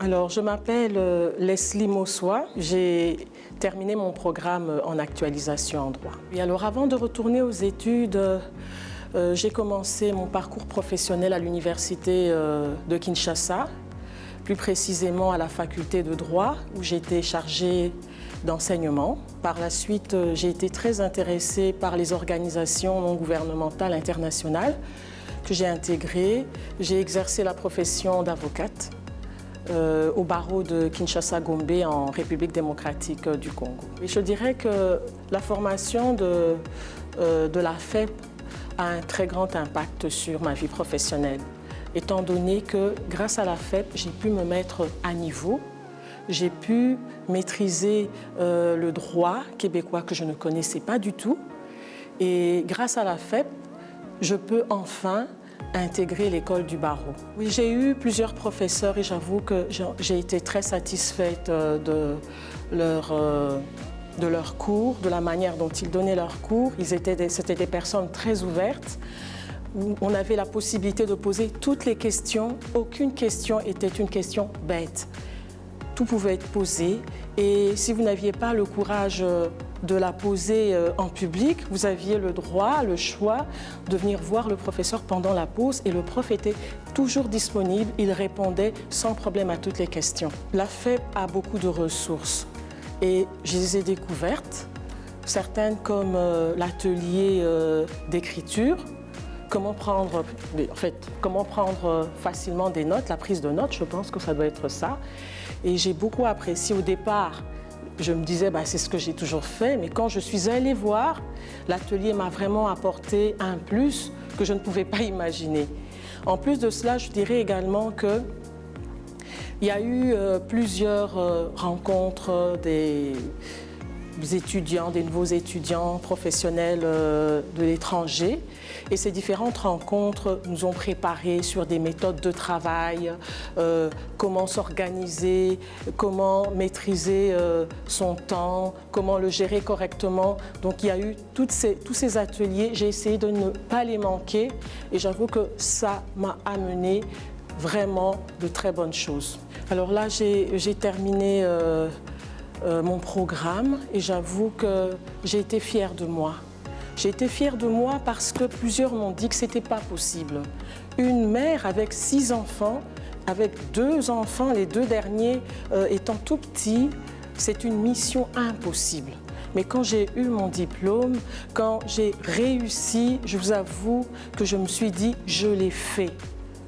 Alors, je m'appelle Leslie Mossois. J'ai terminé mon programme en actualisation en droit. Et alors, avant de retourner aux études, j'ai commencé mon parcours professionnel à l'université de Kinshasa, plus précisément à la faculté de droit, où j'étais chargée d'enseignement. Par la suite, j'ai été très intéressée par les organisations non gouvernementales internationales que j'ai intégrées. J'ai exercé la profession d'avocate au barreau de Kinshasa-Gombe en République démocratique du Congo. Et je dirais que la formation de la FEP a un très grand impact sur ma vie professionnelle, étant donné que grâce à la FEP, j'ai pu me mettre à niveau, j'ai pu maîtriser le droit québécois que je ne connaissais pas du tout. Et grâce à la FEP, je peux enfin intégrer l'école du barreau. Oui, j'ai eu plusieurs professeurs et j'avoue que j'ai été très satisfaite de leurs cours, de la manière dont ils donnaient leurs cours. C'était des personnes très ouvertes, où on avait la possibilité de poser toutes les questions. Aucune question était une question bête. Tout pouvait être posé et si vous n'aviez pas le courage de la poser en public, vous aviez le droit, le choix de venir voir le professeur pendant la pause et le prof était toujours disponible, il répondait sans problème à toutes les questions. La FEP a beaucoup de ressources et je les ai découvertes, certaines comme l'atelier d'écriture, comment prendre facilement des notes, la prise de notes, je pense que ça doit être ça. Et j'ai beaucoup apprécié au départ. Je me disais, c'est ce que j'ai toujours fait, mais quand je suis allée voir, l'atelier m'a vraiment apporté un plus que je ne pouvais pas imaginer. En plus de cela, je dirais également qu'il y a eu plusieurs rencontres des étudiants, des nouveaux étudiants professionnels de l'étranger. Et ces différentes rencontres nous ont préparés sur des méthodes de travail, comment s'organiser, comment maîtriser son temps, comment le gérer correctement. Donc il y a eu tous ces ateliers, j'ai essayé de ne pas les manquer et j'avoue que ça m'a amené vraiment de très bonnes choses. Alors là, j'ai terminé mon programme et j'avoue que j'ai été fière de moi. J'ai été fière de moi parce que plusieurs m'ont dit que ce n'était pas possible. Une mère avec 6 enfants, avec 2 enfants, les 2 derniers étant tout petits, c'est une mission impossible. Mais quand j'ai eu mon diplôme, quand j'ai réussi, je vous avoue que je me suis dit, je l'ai fait.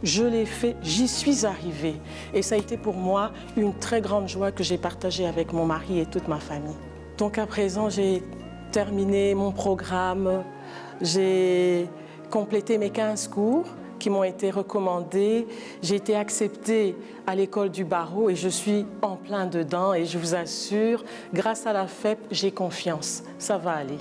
Je l'ai fait, j'y suis arrivée. Et ça a été pour moi une très grande joie que j'ai partagée avec mon mari et toute ma famille. Donc à présent, j'ai terminé mon programme, j'ai complété mes 15 cours qui m'ont été recommandés. J'ai été acceptée à l'école du barreau et je suis en plein dedans et je vous assure, grâce à la FEP, j'ai confiance. Ça va aller.